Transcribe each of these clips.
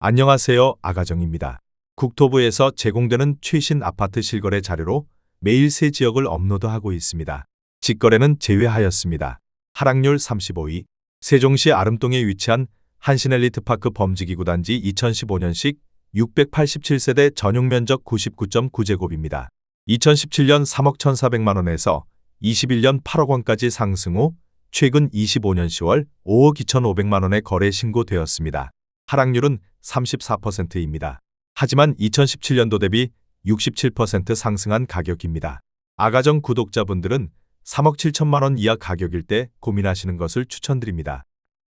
안녕하세요. 아가정입니다. 국토부에서 제공되는 최신 아파트 실거래 자료로 매일 새 지역을 업로드하고 있습니다. 직거래는 제외하였습니다. 하락률 35위. 세종시 아름동에 위치한 한신엘리트파크 범지기구 단지 2015년식 687세대 전용 면적 99.9제곱입니다. 2017년 3억 1,400만원에서 21년 8억원까지 상승 후 최근 25년 10월 5억 2,500만원에 거래 신고되었습니다. 하락률은 34%입니다. 하지만 2017년도 대비 67% 상승한 가격입니다. 아가정 구독자분들은 3억 7천만원 이하 가격일 때 고민하시는 것을 추천드립니다.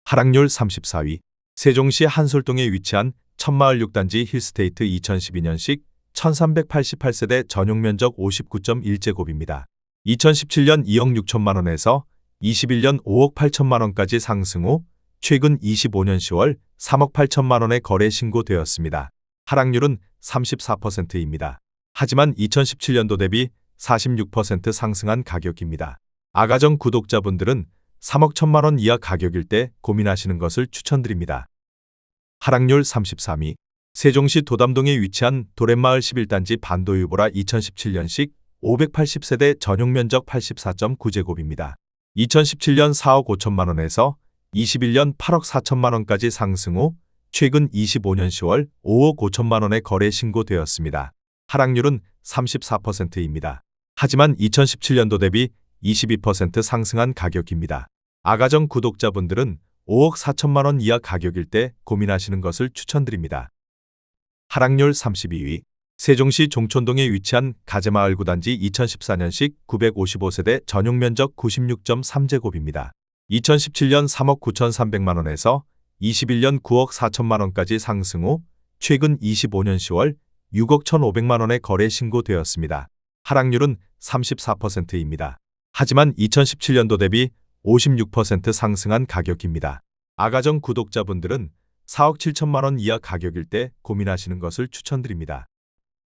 하락률 34위. 세종시 한솔동에 위치한 천마을 6단지 힐스테이트 2012년식 1388세대 전용 면적 59.1제곱입니다. 2017년 2억 6천만원에서 21년 5억 8천만원까지 상승 후 최근 25년 10월 3억 8천만원에 거래 신고되었습니다. 하락률은 34%입니다. 하지만 2017년도 대비 46% 상승한 가격입니다. 아가정 구독자분들은 3억 1천만원 이하 가격일 때 고민하시는 것을 추천드립니다. 하락률 33위. 세종시 도담동에 위치한 도렛마을 11단지 반도유보라 2017년식 580세대 전용 면적 84.9제곱입니다. 2017년 4억 5천만원에서 21년 8억 4천만원까지 상승 후 최근 25년 10월 5억 5천만원에 거래 신고되었습니다. 하락률은 34%입니다. 하지만 2017년도 대비 22% 상승한 가격입니다. 아가정 구독자분들은 5억 4천만원 이하 가격일 때 고민하시는 것을 추천드립니다. 하락률 32위. 세종시 종촌동에 위치한 가재마을 9단지 2014년식 955세대 전용 면적 96.3제곱입니다. 2017년 3억 9,300만원에서 21년 9억 4천만원까지 상승 후 최근 25년 10월 6억 1,500만원에 거래 신고되었습니다. 하락률은 34%입니다. 하지만 2017년도 대비 56% 상승한 가격입니다. 아가정 구독자분들은 4억 7천만원 이하 가격일 때 고민하시는 것을 추천드립니다.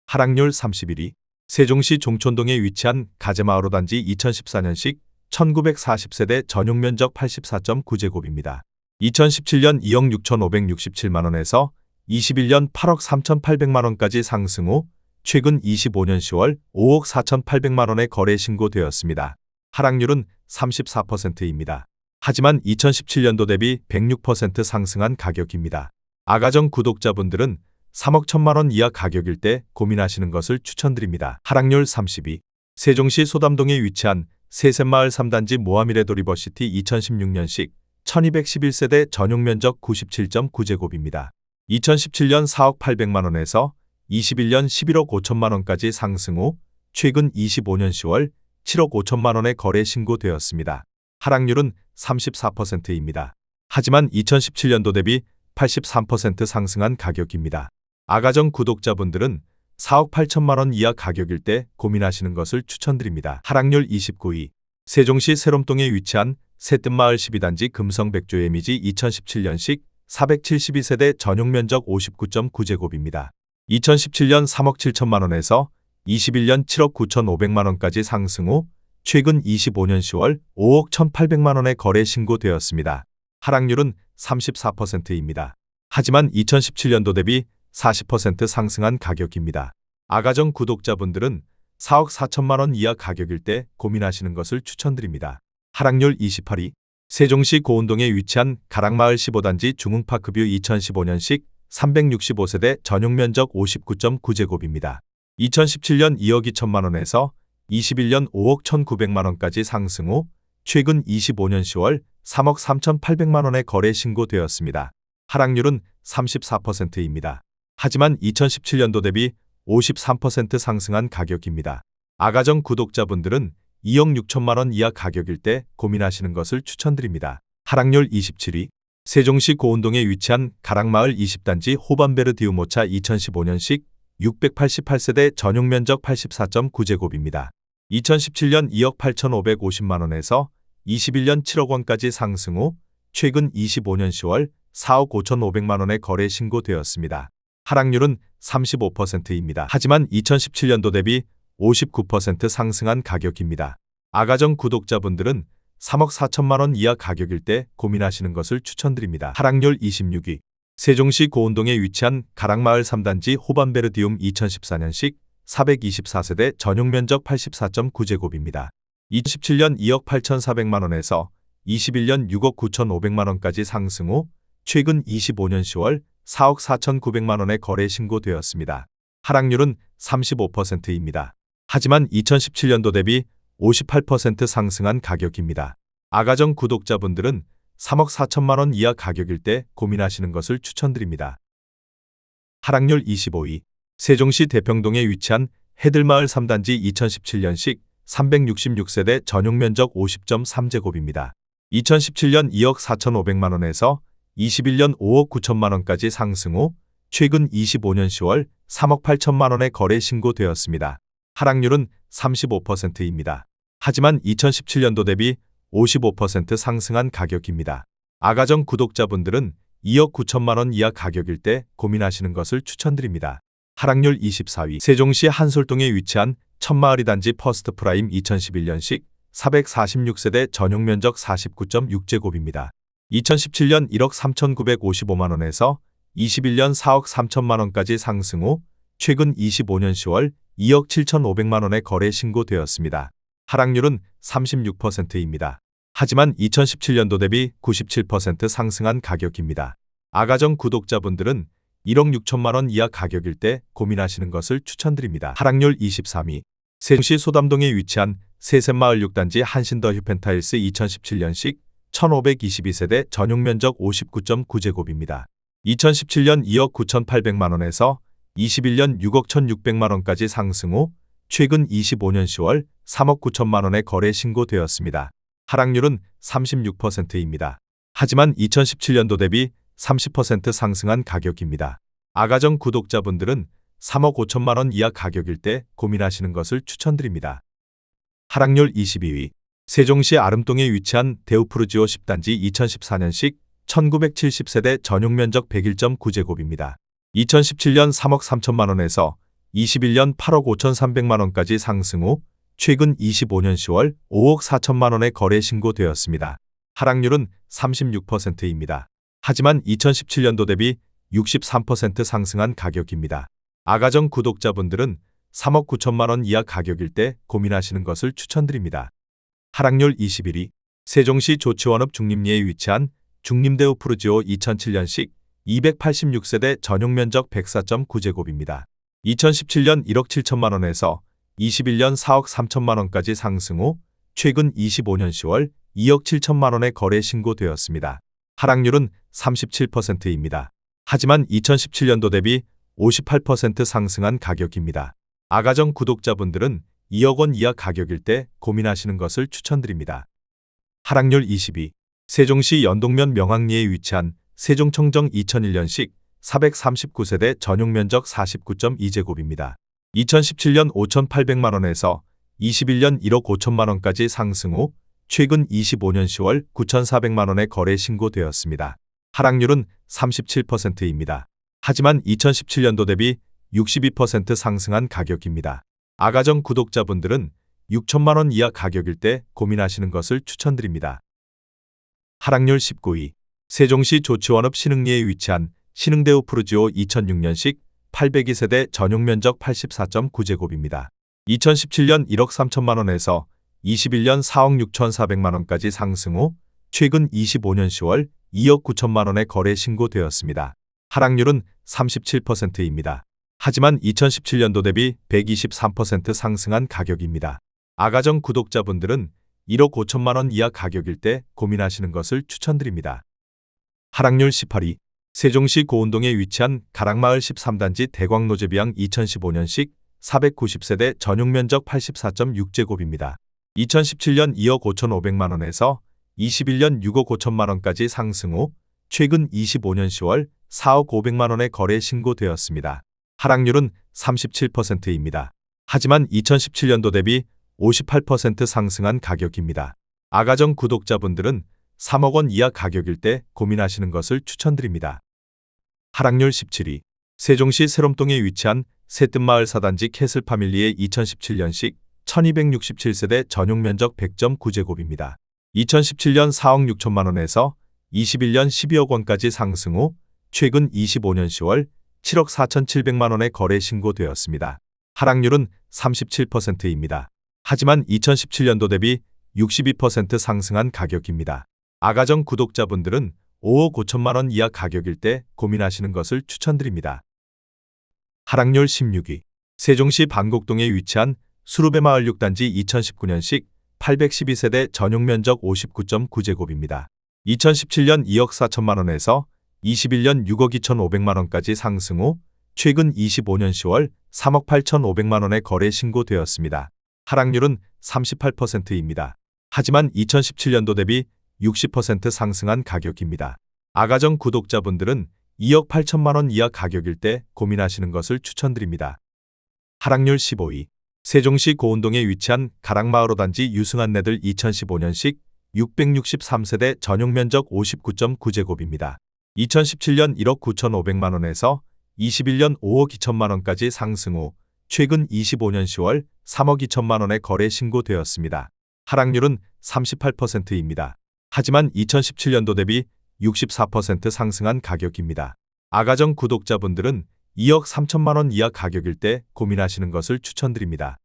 하락률 31위. 세종시 종촌동에 위치한 가재마을 5단지 2014년식 1940세대 전용 면적 84.9제곱입니다. 2017년 2억 6,567만원에서 21년 8억 3,800만원까지 상승 후 최근 25년 10월 5억 4,800만원에 거래 신고되었습니다. 하락률은 34%입니다. 하지만 2017년도 대비 106% 상승한 가격입니다. 아가정 구독자분들은 3억 1천만원 이하 가격일 때 고민하시는 것을 추천드립니다. 하락률 30위. 세종시 소담동에 위치한 세셋마을 3단지 모하미레도 리버시티 2016년식 1211세대 전용 면적 97.9제곱입니다. 2017년 4억 800만원에서 21년 11억 5천만원까지 상승 후 최근 25년 10월 7억 5천만원에 거래 신고되었습니다. 하락률은 34%입니다. 하지만 2017년도 대비 83% 상승한 가격입니다. 아가정 구독자분들은 4억 8천만원 이하 가격일 때 고민하시는 것을 추천드립니다. 하락률 29위. 세종시 세롬동에 위치한 새뜸마을 12단지 금성백조 에미지 2017년식 472세대 전용 면적 59.9제곱입니다. 2017년 3억 7천만원에서 21년 7억 9,500만원까지 상승 후 최근 25년 10월 5억 1,800만원에 거래 신고되었습니다. 하락률은 34%입니다. 하지만 2017년도 대비 40% 상승한 가격입니다. 아가정 구독자분들은 4억 4천만원 이하 가격일 때 고민하시는 것을 추천드립니다. 하락률 28위. 세종시 고운동에 위치한 가락마을 15단지 중흥파크뷰 2015년식 365세대 전용 면적 59.9제곱입니다. 2017년 2억 2천만원에서 21년 5억 1,900만원까지 상승 후 최근 25년 10월 3억 3,800만원에 거래 신고되었습니다. 하락률은 34%입니다. 하지만 2017년도 대비 53% 상승한 가격입니다. 아가정 구독자분들은 2억 6천만원 이하 가격일 때 고민하시는 것을 추천드립니다. 하락률 27위. 세종시 고운동에 위치한 가락마을 20단지 호반베르디우모차 2015년식 688세대 전용 면적 84.9제곱입니다. 2017년 2억 8,550만원에서 21년 7억원까지 상승 후 최근 25년 10월 4억 5,500만원에 거래 신고되었습니다. 하락률은 35%입니다. 하지만 2017년도 대비 59% 상승한 가격입니다. 아가정 구독자분들은 3억 4천만원 이하 가격일 때 고민하시는 것을 추천드립니다. 하락률 26위. 세종시 고운동에 위치한 가락마을 3단지 호반베르디움 2014년식 424세대 전용 면적 84.9제곱입니다. 2017년 2억 8,400만 원에서 21년 6억 9,500만 원까지 상승 후 최근 25년 10월 4억 4,900만 원에 거래 신고되었습니다. 하락률은 35%입니다. 하지만 2017년도 대비 58% 상승한 가격입니다. 아가정 구독자분들은 3억 4천만 원 이하 가격일 때 고민하시는 것을 추천드립니다. 하락률 25위. 세종시 대평동에 위치한 해들마을 3단지 2017년식 366세대 전용 면적 50.3제곱입니다. 2017년 2억 4,500만 원에서 21년 5억 9천만 원까지 상승 후 최근 25년 10월 3억 8천만 원에 거래 신고되었습니다. 하락률은 35%입니다. 하지만 2017년도 대비 55% 상승한 가격입니다. 아가정 구독자분들은 2억 9천만 원 이하 가격일 때 고민하시는 것을 추천드립니다. 하락률 24위. 세종시 한솔동에 위치한 천마을이 단지 퍼스트 프라임 2011년식 446세대 전용 면적 49.6제곱입니다. 2017년 1억 3,955만 원에서 21년 4억 3천만 원까지 상승 후 최근 25년 10월 2억 7,500만 원에 거래 신고되었습니다. 하락률은 36%입니다. 하지만 2017년도 대비 97% 상승한 가격입니다. 아가정 구독자분들은 1억 6천만 원 이하 가격일 때 고민하시는 것을 추천드립니다. 하락률 23위. 세종시 소담동에 위치한 세셋마을 6단지 한신더 휴펜타일스 2017년식 1522세대 전용 면적 59.9제곱입니다. 2017년 2억 9,800만 원에서 21년 6억 1,600만 원까지 상승 후 최근 25년 10월 3억 9천만 원에 거래 신고되었습니다. 하락률은 36%입니다. 하지만 2017년도 대비 30% 상승한 가격입니다. 아가정 구독자분들은 3억 5천만 원 이하 가격일 때 고민하시는 것을 추천드립니다. 하락률 22위. 세종시 아름동에 위치한 데우프루지오 10단지 2014년식 1970세대 전용 면적 101.9제곱입니다. 2017년 3억 3천만 원에서 21년 8억 5,300만 원까지 상승 후 최근 25년 10월 5억 4천만 원에 거래 신고되었습니다. 하락률은 36%입니다. 하지만 2017년도 대비 63% 상승한 가격입니다. 아가정 구독자분들은 3억 9천만 원 이하 가격일 때 고민하시는 것을 추천드립니다. 하락률 21위. 세종시 조치원읍 중림리에 위치한 중림대우 푸르지오 2007년식 286세대 전용 면적 104.9제곱입니다. 2017년 1억 7천만 원에서 21년 4억 3천만 원까지 상승 후 최근 25년 10월 2억 7천만 원에 거래 신고되었습니다. 하락률은 37%입니다. 하지만 2017년도 대비 58% 상승한 가격입니다. 아가정 구독자분들은 2억 원 이하 가격일 때 고민하시는 것을 추천드립니다. 하락률 22. 세종시 연동면 명항리에 위치한 세종청정 2001년식 439세대 전용 면적 49.2제곱입니다. 2017년 5,800만 원에서 21년 1억 5천만 원까지 상승 후 최근 25년 10월 9,400만 원에 거래 신고되었습니다. 하락률은 37%입니다. 하지만 2017년도 대비 62% 상승한 가격입니다. 아가정 구독자분들은 6천만 원 이하 가격일 때 고민하시는 것을 추천드립니다. 하락률 19위. 세종시 조치원읍 신흥리에 위치한 신흥대우 푸르지오 2006년식 802세대 전용 면적 84.9제곱입니다. 2017년 1억 3천만 원에서 21년 4억 6,400만 원까지 상승 후 최근 25년 10월 2억 9천만 원에 거래 신고되었습니다. 하락률은 37%입니다. 하지만 2017년도 대비 123% 상승한 가격입니다. 아가정 구독자분들은 1억 5천만 원 이하 가격일 때 고민하시는 것을 추천드립니다. 하락률 18위. 세종시 고운동에 위치한 가락마을 13단지 대광노제비양 2015년식 490세대 전용 면적 84.6제곱입니다. 2017년 2억 5,500만 원에서 21년 6억 5천만 원까지 상승 후 최근 25년 10월 4억 500만 원에 거래 신고되었습니다. 하락률은 37%입니다. 하지만 2017년도 대비 58% 상승한 가격입니다. 아가정 구독자분들은 3억 원 이하 가격일 때 고민하시는 것을 추천드립니다. 하락률 17위. 세종시 새롬동에 위치한 새뜸마을 4단지 캐슬파밀리의 2017년식 1267세대 전용 면적 100.9제곱입니다. 2017년 4억 6천만 원에서 21년 12억 원까지 상승 후 최근 25년 10월 7억 4,700만 원의 거래 신고되었습니다. 하락률은 37%입니다. 하지만 2017년도 대비 62% 상승한 가격입니다. 아가정 구독자분들은 5억 5천만 원 이하 가격일 때 고민하시는 것을 추천드립니다. 하락률 16위. 세종시 반곡동에 위치한 수루베마을 6단지 2019년식 812세대 전용 면적 59.9제곱입니다. 2017년 2억 4천만 원에서 21년 6억 2,500만 원까지 상승 후 최근 25년 10월 3억 8,500만 원의 거래 신고되었습니다. 하락률은 38%입니다. 하지만 2017년도 대비 60% 상승한 가격입니다. 아가정 구독자분들은 2억 8천만 원 이하 가격일 때 고민하시는 것을 추천드립니다. 하락률 15위. 세종시 고운동에 위치한 가락마을 5단지 유승한내들 2015년식 663세대 전용 면적 59.9제곱입니다. 2017년 1억 9,500만 원에서 21년 5억 2천만 원까지 상승 후 최근 25년 10월 3억 2천만 원의 거래 신고되었습니다. 하락률은 38%입니다. 하지만 2017년도 대비 64% 상승한 가격입니다. 아가정 구독자분들은 2억 3천만 원 이하 가격일 때 고민하시는 것을 추천드립니다.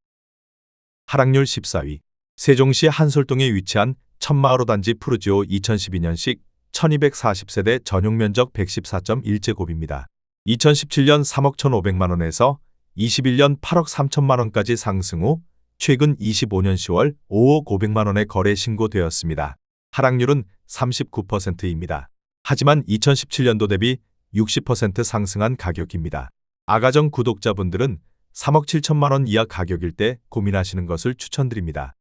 하락률 14위. 세종시 한솔동에 위치한 천마을 5단지 푸르지오 2012년식 1240세대 전용 면적 114.1제곱입니다. 2017년 3억 1,500만 원에서 21년 8억 3천만 원까지 상승 후 최근 25년 10월 5억 500만 원의 거래 신고되었습니다. 하락률은 39%입니다. 하지만 2017년도 대비 60% 상승한 가격입니다. 아가정 구독자분들은 3억 7천만 원 이하 가격일 때 고민하시는 것을 추천드립니다.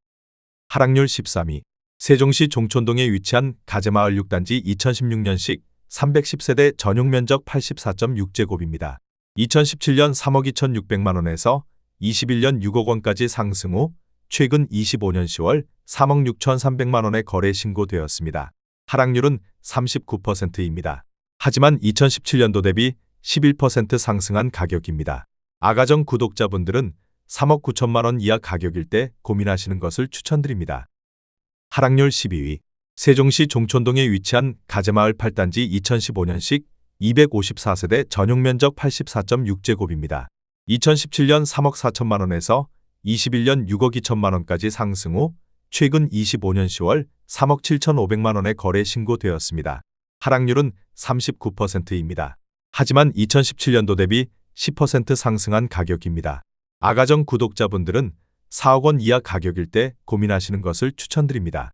하락률 13위. 세종시 종촌동에 위치한 가재마을 6단지 2016년식 310세대 전용 면적 84.6제곱입니다. 2017년 3억 2,600만 원에서 21년 6억 원까지 상승 후 최근 25년 10월 3억 6,300만 원의 거래 신고되었습니다. 하락률은 39%입니다. 하지만 2017년도 대비 11% 상승한 가격입니다. 아가정 구독자분들은 3억 9천만 원 이하 가격일 때 고민하시는 것을 추천드립니다. 하락률 12위. 세종시 종촌동에 위치한 가재마을 8단지 2015년식 254세대 전용 면적 84.6제곱입니다. 2017년 3억 4천만 원에서 21년 6억 2천만 원까지 상승 후 최근 25년 10월 3억 7,500만 원의 거래 신고되었습니다. 하락률은 39%입니다. 하지만 2017년도 대비 10% 상승한 가격입니다. 아가정 구독자분들은 4억 원 이하 가격일 때 고민하시는 것을 추천드립니다.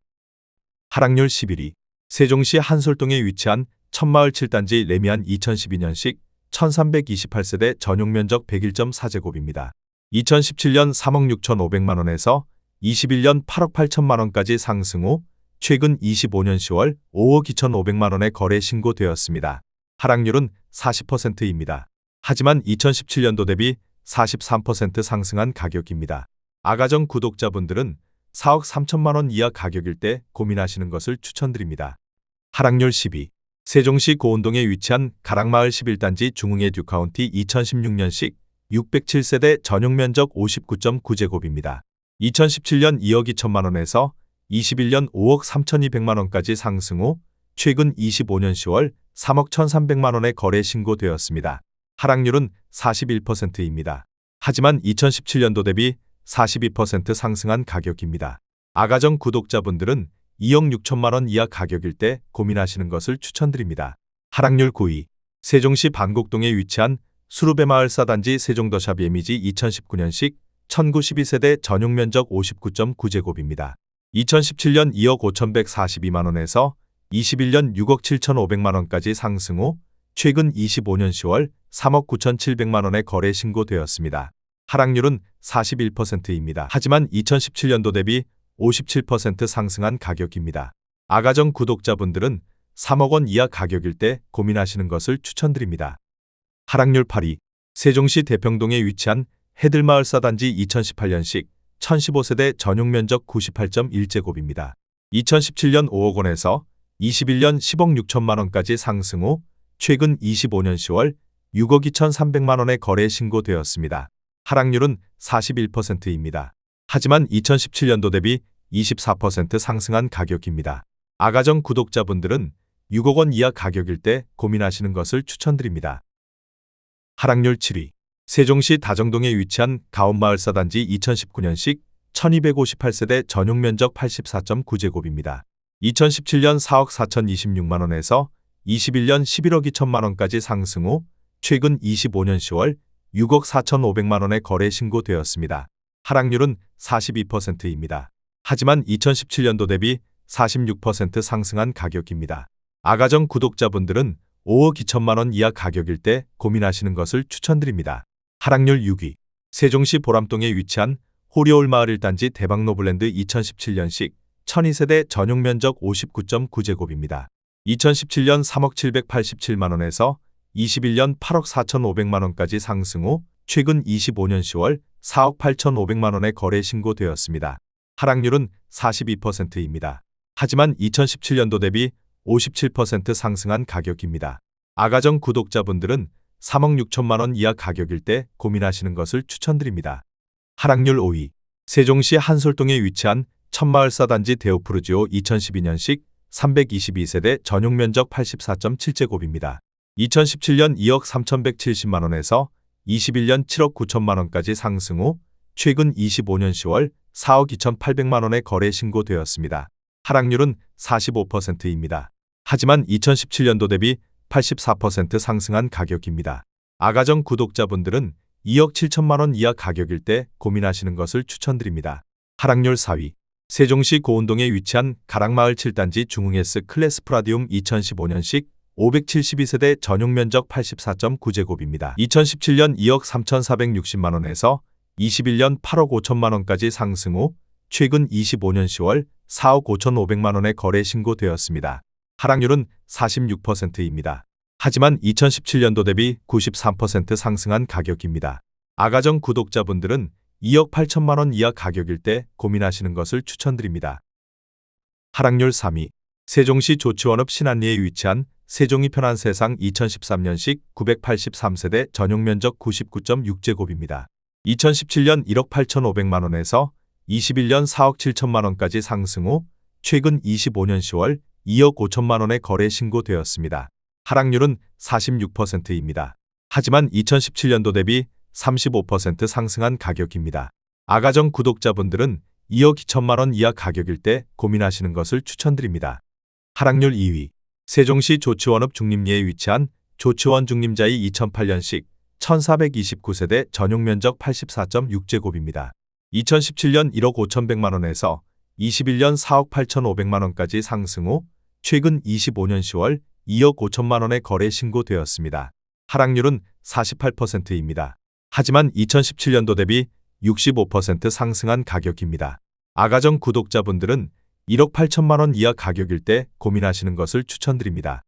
하락률 11위. 세종시 한솔동에 위치한 천마을 7단지 레미안 2012년식 1328세대 전용 면적 101.4제곱입니다. 2017년 3억 6,500만 원에서 21년 8억 8천만 원까지 상승 후 최근 25년 10월 5억 2,500만 원의 거래 신고되었습니다. 하락률은 40%입니다. 하지만 2017년도 대비 43% 상승한 가격입니다. 아가정 구독자분들은 4억 3천만 원 이하 가격일 때 고민하시는 것을 추천드립니다. 하락률 10위. 세종시 고운동에 위치한 가락마을 11단지 중흥의 듀카운티 2016년식 607세대 전용 면적 59.9제곱입니다. 2017년 2억 2천만 원에서 21년 5억 3,200만 원까지 상승 후 최근 25년 10월 3억 1,300만 원의 거래 신고되었습니다. 하락률은 41%입니다. 하지만 2017년도 대비 42% 상승한 가격입니다. 아가정 구독자분들은 2억 6천만 원 이하 가격일 때 고민하시는 것을 추천드립니다. 하락률 9위. 세종시 반곡동에 위치한 수루베마을 4단지 세종더샵 예미지 2019년식 1912세대 전용 면적 59.9제곱입니다. 2017년 2억 5,142만 원에서 21년 6억 7,500만 원까지 상승 후 최근 25년 10월 3억 9,700만 원의 거래 신고되었습니다. 하락률은 41%입니다. 하지만 2017년도 대비 57% 상승한 가격입니다. 아가정 구독자분들은 3억 원 이하 가격일 때 고민하시는 것을 추천드립니다. 하락률 8위. 세종시 대평동에 위치한 해들마을 4단지 2018년식 1015세대 전용 면적 98.1제곱입니다. 2017년 5억 원에서 21년 10억 6천만 원까지 상승 후 최근 25년 10월 6억 2,300만 원의 거래 신고되었습니다. 하락률은 41%입니다. 하지만 2017년도 대비 24% 상승한 가격입니다. 아가정 구독자분들은 6억 원 이하 가격일 때 고민하시는 것을 추천드립니다. 하락률 7위. 세종시 다정동에 위치한 가온마을 사단지 2019년식 1258세대 전용 면적 84.9제곱입니다. 2017년 4억 4,026만원에서 21년 11억 2천만원까지 상승 후 최근 25년 10월 6억 4,500만원에 거래 신고되었습니다. 하락률은 42%입니다. 하지만 2017년도 대비 46% 상승한 가격입니다. 아가정 구독자분들은 5억 2천만원 이하 가격일 때 고민하시는 것을 추천드립니다. 하락률 6위. 세종시 보람동에 위치한 호리올 마을 1단지 대박노블랜드 2017년식 1200세대 전용 면적 59.9제곱입니다. 2017년 3억 787만원에서 21년 8억 4,500만원까지 상승 후 최근 25년 10월 4억 8,500만원에 거래 신고되었습니다. 하락률은 42%입니다. 하지만 2017년도 대비 57% 상승한 가격입니다. 아가정 구독자분들은 3억 6천만원 이하 가격일 때 고민하시는 것을 추천드립니다. 하락률 5위. 세종시 한솔동에 위치한 천마을 사단지 데오프루지오 2012년식 322세대 전용 면적 84.7제곱입니다. 2017년 2억 3,170만원에서 21년 7억 9천만원까지 상승 후 최근 25년 10월 4억 2,800만원에 거래 신고되었습니다. 하락률은 45%입니다. 하지만 2017년도 대비 84% 상승한 가격입니다. 아가정 구독자분들은 2억 7천만원 이하 가격일 때 고민하시는 것을 추천드립니다. 하락률 4위. 세종시 고운동에 위치한 가락마을 7단지 중흥S 클래스 프라디움 2015년식 572세대 전용 면적 84.9제곱입니다. 2017년 2억 3,460만원에서 21년 8억 5천만원까지 상승 후 최근 25년 10월 4억 5,500만원에 거래 신고되었습니다. 하락률은 46%입니다. 하지만 2017년도 대비 93% 상승한 가격입니다. 아가정 구독자분들은 2억 8천만원 이하 가격일 때 고민하시는 것을 추천드립니다. 하락률 3위. 세종시 조치원읍 신안리에 위치한 세종이 편한 세상 2013년식 983세대 전용 면적 99.6제곱입니다. 2017년 1억 8,500만원에서 21년 4억 7천만원까지 상승 후 최근 25년 10월 2억 5천만원에 거래 신고되었습니다. 하락률은 46%입니다. 하지만 2017년도 대비 35% 상승한 가격입니다. 아가정 구독자분들은 2억 2천만원 이하 가격일 때 고민하시는 것을 추천드립니다. 하락률 2위. 세종시 조치원읍 중림리에 위치한 조치원 중림자이 2008년식 1429세대 전용 면적 84.6제곱입니다. 2017년 1억 5,100만원에서 21년 4억 8,500만원까지 상승 후 최근 25년 10월 2억 5천만원에 거래 신고되었습니다. 하락률은 48%입니다. 하지만 2017년도 대비 65% 상승한 가격입니다. 아가정 구독자분들은 1억 8천만원 이하 가격일 때 고민하시는 것을 추천드립니다.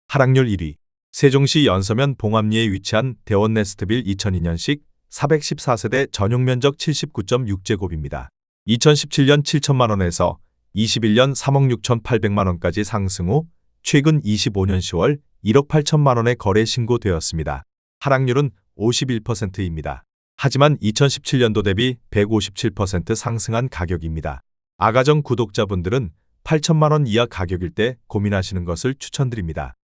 하락률 1위. 세종시 연서면 봉암리에 위치한 대원네스트빌 2002년식 414세대 전용 면적 79.6제곱입니다. 2017년 7천만원에서 21년 3억 6,800만원까지 상승 후 최근 25년 10월 1억 8천만원에 거래 신고되었습니다. 하락률은 51%입니다. 하지만 2017년도 대비 157% 상승한 가격입니다. 아가정 구독자분들은 8천만원 이하 가격일 때 고민하시는 것을 추천드립니다.